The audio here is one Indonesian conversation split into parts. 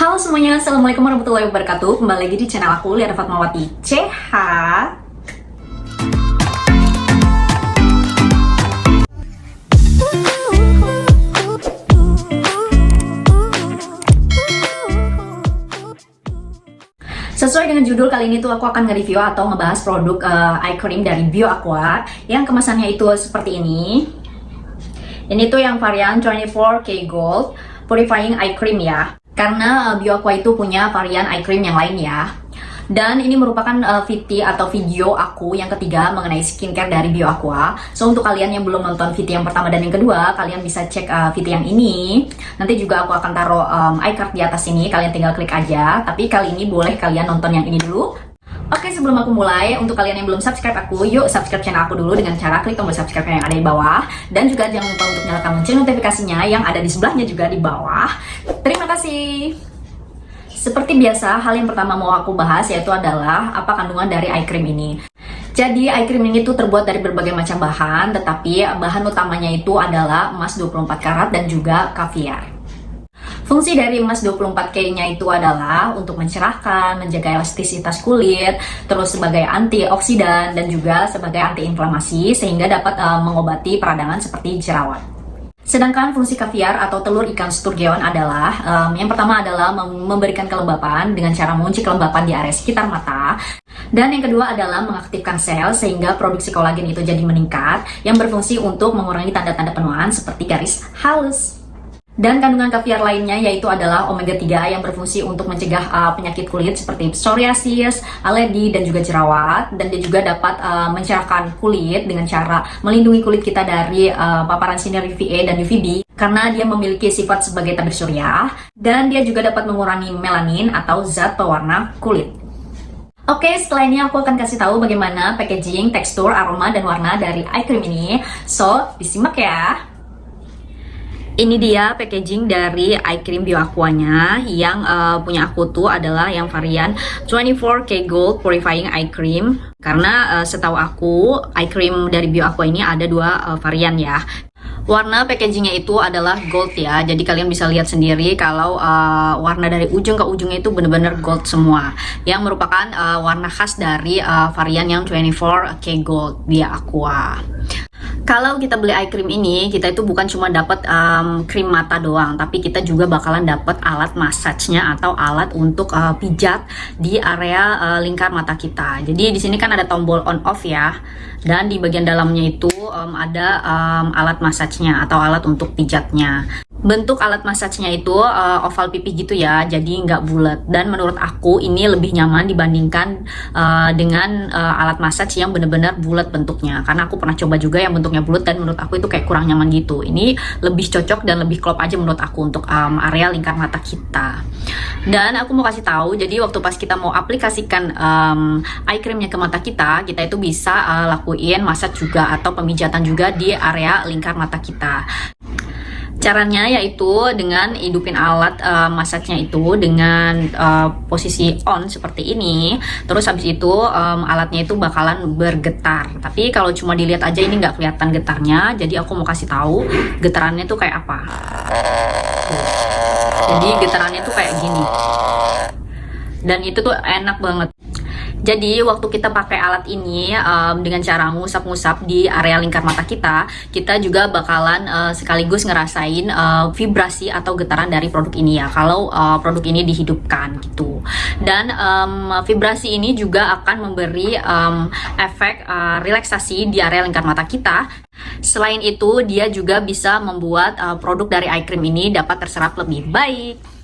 Halo semuanya, Assalamualaikum warahmatullahi wabarakatuh. Kembali lagi di channel aku, Liara Fatmawati CH. Sesuai dengan judul, kali ini tuh aku akan nge-review atau ngebahas produk eye cream dari BioAqua yang kemasannya itu seperti ini. Ini tuh yang varian 24K Gold Purifying Eye Cream ya. Karena BioAqua itu punya varian eye cream yang lain ya. Dan ini merupakan VT atau video aku yang ketiga mengenai skincare dari BioAqua. So untuk kalian yang belum nonton VT yang pertama dan yang kedua, kalian bisa cek VT yang ini. Nanti juga aku akan taruh iCard di atas sini, kalian tinggal klik aja. Tapi kali ini boleh kalian nonton yang ini dulu. Oke, sebelum aku mulai, untuk kalian yang belum subscribe aku, yuk subscribe channel aku dulu dengan cara klik tombol subscribe yang ada di bawah. Dan juga jangan lupa untuk nyalakan lonceng notifikasinya yang ada di sebelahnya juga di bawah. Terima kasih. Seperti biasa, hal yang pertama mau aku bahas yaitu adalah apa kandungan dari eye cream ini. Jadi eye cream ini tuh terbuat dari berbagai macam bahan, tetapi bahan utamanya itu adalah emas 24 karat dan juga kaviar. Fungsi dari emas 24K-nya itu adalah untuk mencerahkan, menjaga elastisitas kulit, terus sebagai antioksidan dan juga sebagai antiinflamasi sehingga dapat mengobati peradangan seperti jerawat. Sedangkan fungsi kaviar atau telur ikan sturgeon adalah yang pertama adalah memberikan kelembapan dengan cara mengunci kelembapan di area sekitar mata. Dan yang kedua adalah mengaktifkan sel sehingga produksi kolagen itu jadi meningkat yang berfungsi untuk mengurangi tanda-tanda penuaan seperti garis halus. Dan kandungan kaviar lainnya yaitu adalah omega 3 yang berfungsi untuk mencegah penyakit kulit seperti psoriasis, alergi, dan juga jerawat. Dan dia juga dapat mencerahkan kulit dengan cara melindungi kulit kita dari paparan sinar UVA dan UVB karena dia memiliki sifat sebagai tabir surya. Dan dia juga dapat mengurangi melanin atau zat pewarna kulit. Oke, setelah ini aku akan kasih tahu bagaimana packaging, tekstur, aroma, dan warna dari eye cream ini. So, disimak ya. Ini dia packaging dari eye cream BioAqua-nya yang punya aku tuh adalah yang varian 24K Gold Purifying Eye Cream. Karena setahu aku eye cream dari BioAqua ini ada dua varian ya. Warna packagingnya itu adalah gold ya, jadi kalian bisa lihat sendiri kalau warna dari ujung ke ujungnya itu bener-bener gold semua, yang merupakan warna khas dari varian yang 24K Gold BioAqua. Kalau kita beli eye cream ini, kita itu bukan cuma dapat krim mata doang, tapi kita juga bakalan dapat alat massage-nya atau alat untuk pijat di area lingkar mata kita. Jadi di sini kan ada tombol on off ya, dan di bagian dalamnya itu ada alat massage-nya atau alat untuk pijatnya. Bentuk alat massage-nya itu oval pipih gitu ya, jadi nggak bulat. Dan menurut aku ini lebih nyaman dibandingkan dengan alat massage yang benar-benar bulat bentuknya. Karena aku pernah coba juga yang bentuknya bulat dan menurut aku itu kayak kurang nyaman gitu. Ini lebih cocok dan lebih klop aja menurut aku untuk area lingkar mata kita. Dan aku mau kasih tahu, jadi waktu pas kita mau aplikasikan eye creamnya ke mata kita, kita itu bisa lakuin massage juga atau pemijatan juga di area lingkar mata kita. Caranya yaitu dengan hidupin alat massage-nya itu dengan posisi on seperti ini. Terus habis itu alatnya itu bakalan bergetar. Tapi kalau cuma dilihat aja ini nggak kelihatan getarnya. Jadi aku mau kasih tahu getarannya tuh kayak apa. Jadi getarannya tuh kayak gini. Dan itu tuh enak banget. Jadi waktu kita pakai alat ini dengan cara ngusap-ngusap di area lingkar mata kita, kita juga bakalan sekaligus ngerasain vibrasi atau getaran dari produk ini ya. Kalau produk ini dihidupkan gitu. Dan vibrasi ini juga akan memberi efek relaksasi di area lingkar mata kita. Selain itu, dia juga bisa membuat produk dari eye cream ini dapat terserap lebih baik.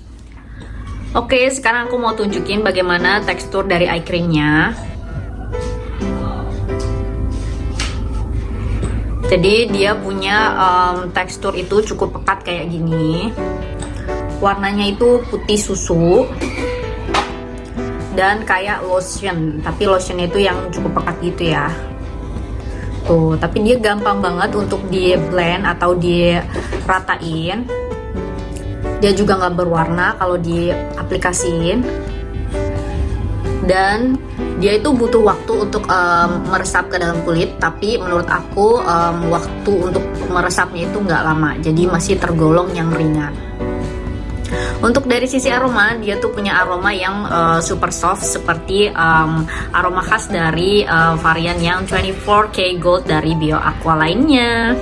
Oke, sekarang aku mau tunjukin bagaimana tekstur dari eye creamnya. Jadi dia punya tekstur itu cukup pekat kayak gini. Warnanya itu putih susu dan kayak lotion, tapi lotion itu yang cukup pekat gitu ya. Tuh, tapi dia gampang banget untuk di blend atau diratain. Dia juga nggak berwarna kalau diaplikasiin, dan dia itu butuh waktu untuk meresap ke dalam kulit. Tapi menurut aku waktu untuk meresapnya itu nggak lama, jadi masih tergolong yang ringan. Untuk dari sisi aroma, dia tuh punya aroma yang super soft seperti aroma khas dari varian yang 24K Gold dari Bio Aqua lainnya.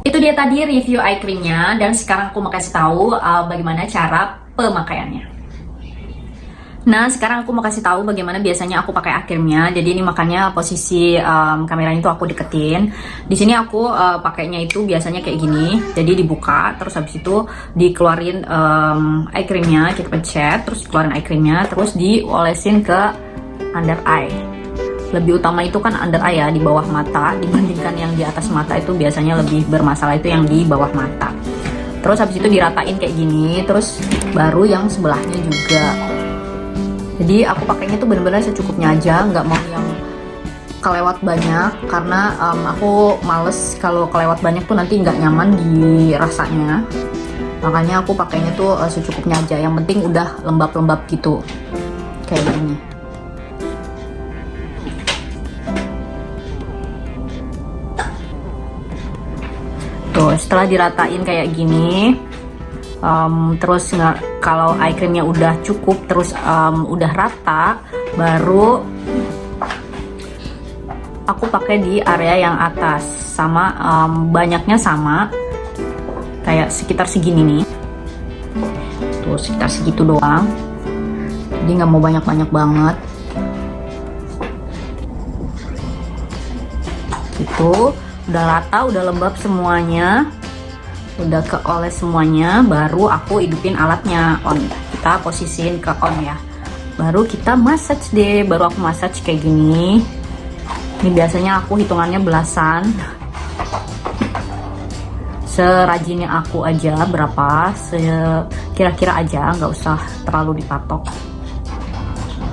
Itu dia tadi review eye creamnya, dan sekarang aku mau kasih tahu bagaimana cara pemakaiannya. Nah, sekarang aku mau kasih tahu bagaimana biasanya aku pakai eye creamnya. Jadi ini makanya posisi kameranya itu aku deketin. Di sini aku pakainya itu biasanya kayak gini. Jadi dibuka, terus habis itu dikeluarin eye creamnya, kita pencet, terus keluarin eye creamnya, terus diolesin ke under eye. Lebih utama itu kan under eye ya, di bawah mata, dibandingkan yang di atas mata itu biasanya lebih bermasalah itu yang di bawah mata. Terus habis itu diratain kayak gini, terus baru yang sebelahnya juga. Jadi aku pakainya tuh bener-bener secukupnya aja, nggak mau yang kelewat banyak, karena aku males kalau kelewat banyak tuh nanti nggak nyaman di rasanya. Makanya aku pakainya tuh secukupnya aja, yang penting udah lembab-lembab gitu, kayak gini. Tuh, setelah diratain kayak gini, terus kalau eye creamnya udah cukup, terus udah rata, baru aku pakai di area yang atas, sama banyaknya sama kayak sekitar segini nih, tuh sekitar segitu doang, jadi nggak mau banyak-banyak banget gitu. Udah rata, udah lembab semuanya, udah keoles semuanya, baru aku hidupin alatnya on. Kita posisiin ke on ya, baru kita massage deh. Baru aku massage kayak gini. Ini biasanya aku hitungannya belasan, serajinnya aku aja, berapa kira-kira aja, nggak usah terlalu dipatok.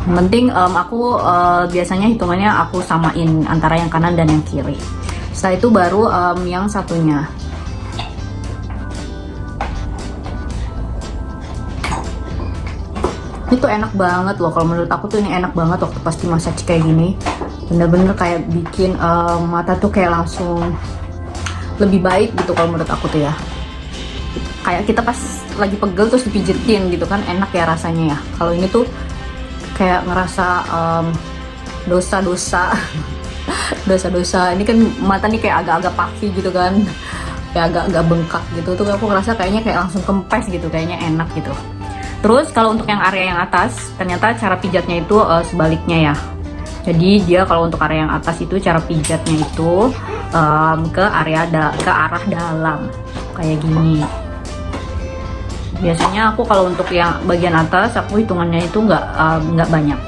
Yang penting aku biasanya hitungannya aku samain antara yang kanan dan yang kiri. Setelah itu baru yang satunya. Ini tuh enak banget loh, kalau menurut aku tuh ini enak banget waktu pas di massage kayak gini. Bener-bener kayak bikin mata tuh kayak langsung lebih baik gitu kalau menurut aku tuh ya. Kayak kita pas lagi pegel terus dipijitin gitu kan, enak ya rasanya ya. Kalau ini tuh kayak ngerasa dosa-dosa dosa-dosa. Ini kan mata nih kayak agak-agak puffy gitu kan, kayak agak-agak bengkak gitu tuh. Aku ngerasa kayaknya kayak langsung kempes gitu, kayaknya enak gitu. Terus kalau untuk yang area yang atas, ternyata cara pijatnya itu sebaliknya ya. Jadi dia kalau untuk area yang atas itu cara pijatnya itu ke arah dalam kayak gini. Biasanya aku kalau untuk yang bagian atas aku hitungannya itu nggak banyak,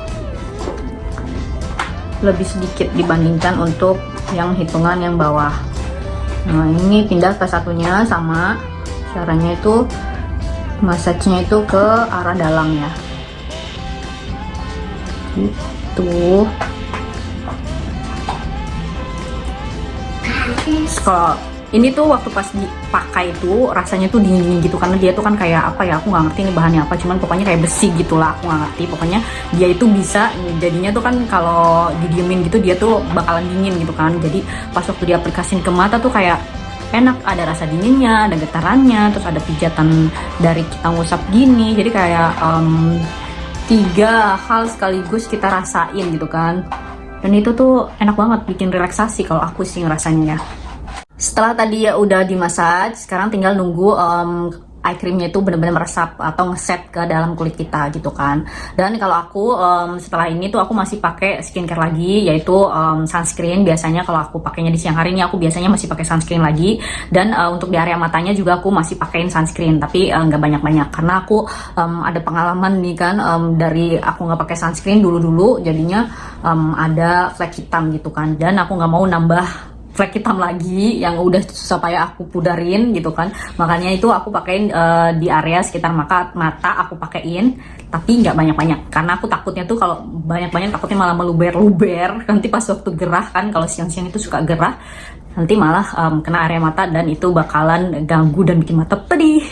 lebih sedikit dibandingkan untuk yang hitungan yang bawah. Nah, ini pindah ke satunya, sama caranya itu massage-nya itu ke arah dalam ya, gitu. Kalau ini tuh waktu pas dipakai itu rasanya tuh dingin gitu, karena dia tuh kan kayak apa ya, aku nggak ngerti ini bahannya apa, cuman pokoknya kayak besi gitulah, aku nggak ngerti. Pokoknya dia itu bisa jadinya tuh kan kalau didiemin gitu dia tuh bakalan dingin gitu kan. Jadi pas waktu diaplikasin ke mata tuh kayak enak, ada rasa dinginnya, ada getarannya, terus ada pijatan dari kita ngusap gini. Jadi kayak 3 hal sekaligus kita rasain gitu kan. Dan itu tuh enak banget, bikin relaksasi kalau aku sih ngerasanya ya. Setelah tadi ya udah dimassage, sekarang tinggal nunggu eye creamnya itu benar-benar meresap atau ngeset ke dalam kulit kita gitu kan. Dan kalau aku setelah ini tuh aku masih pakai skincare lagi, yaitu sunscreen. Biasanya kalau aku pakainya di siang hari ini aku biasanya masih pakai sunscreen lagi. Dan untuk di area matanya juga aku masih pakein sunscreen, tapi nggak banyak-banyak karena aku ada pengalaman nih kan, dari aku nggak pakai sunscreen dulu-dulu jadinya ada flek hitam gitu kan. Dan aku nggak mau nambah flek hitam lagi yang udah susah payah aku pudarin gitu kan. Makanya itu aku pakein di area sekitar mata aku pakein, tapi nggak banyak-banyak karena aku takutnya tuh kalau banyak-banyak takutnya malah meluber-luber nanti pas waktu gerah kan. Kalau siang-siang itu suka gerah, nanti malah kena area mata dan itu bakalan ganggu dan bikin mata pedih.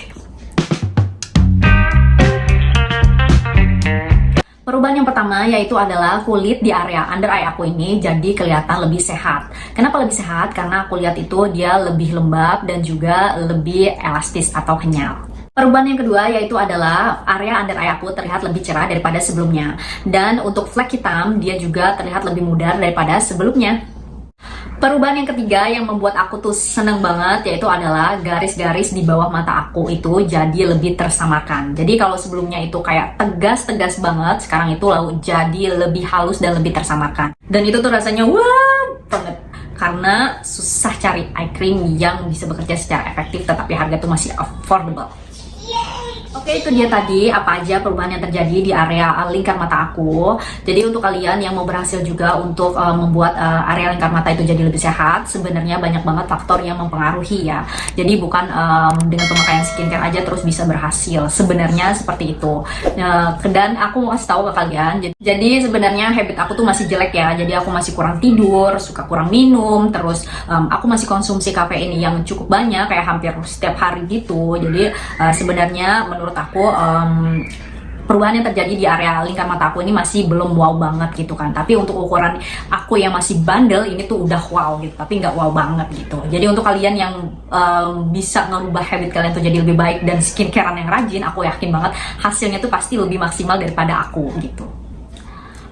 Perubahan yang pertama yaitu adalah kulit di area under eye aku ini jadi kelihatan lebih sehat. Kenapa lebih sehat? Karena aku lihat itu dia lebih lembab dan juga lebih elastis atau kenyal. Perubahan yang kedua yaitu adalah area under eye aku terlihat lebih cerah daripada sebelumnya. Dan untuk flek hitam dia juga terlihat lebih mudar daripada sebelumnya. Perubahan yang ketiga yang membuat aku tuh seneng banget yaitu adalah garis-garis di bawah mata aku itu jadi lebih tersamarkan. Jadi kalau sebelumnya itu kayak tegas-tegas banget, sekarang itu lalu jadi lebih halus dan lebih tersamarkan. Dan itu tuh rasanya wah banget. Karena susah cari eye cream yang bisa bekerja secara efektif tetapi harga tuh masih affordable. Oke, itu dia tadi apa aja perubahan yang terjadi di area lingkar mata aku. Jadi untuk kalian yang mau berhasil juga untuk membuat area lingkar mata itu jadi lebih sehat, sebenarnya banyak banget faktor yang mempengaruhi ya. Jadi bukan dengan pemakaian skincare aja terus bisa berhasil. Sebenarnya seperti itu. Dan aku mau kasih tahu ke kalian. Jadi sebenarnya habit aku tuh masih jelek ya. Jadi aku masih kurang tidur, suka kurang minum, terus aku masih konsumsi kafein yang cukup banyak, kayak hampir setiap hari gitu. Jadi sebenarnya menurut aku perubahan yang terjadi di area lingkar mata aku ini masih belum wow banget gitu kan. Tapi untuk ukuran aku yang masih bandel ini tuh udah wow gitu, tapi nggak wow banget gitu. Jadi untuk kalian yang bisa ngerubah habit kalian tuh jadi lebih baik dan skincarean yang rajin, aku yakin banget hasilnya tuh pasti lebih maksimal daripada aku gitu.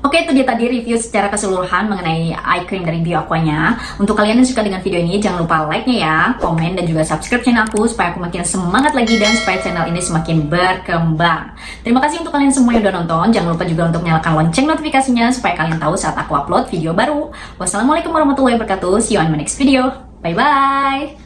Oke, itu dia tadi review secara keseluruhan mengenai eye cream dari BioAquanya. Untuk kalian yang suka dengan video ini, jangan lupa like-nya ya, komen, dan juga subscribe channel aku supaya aku makin semangat lagi dan supaya channel ini semakin berkembang. Terima kasih untuk kalian semua yang udah nonton. Jangan lupa juga untuk nyalakan lonceng notifikasinya supaya kalian tahu saat aku upload video baru. Wassalamualaikum warahmatullahi wabarakatuh. See you on my next video. Bye-bye.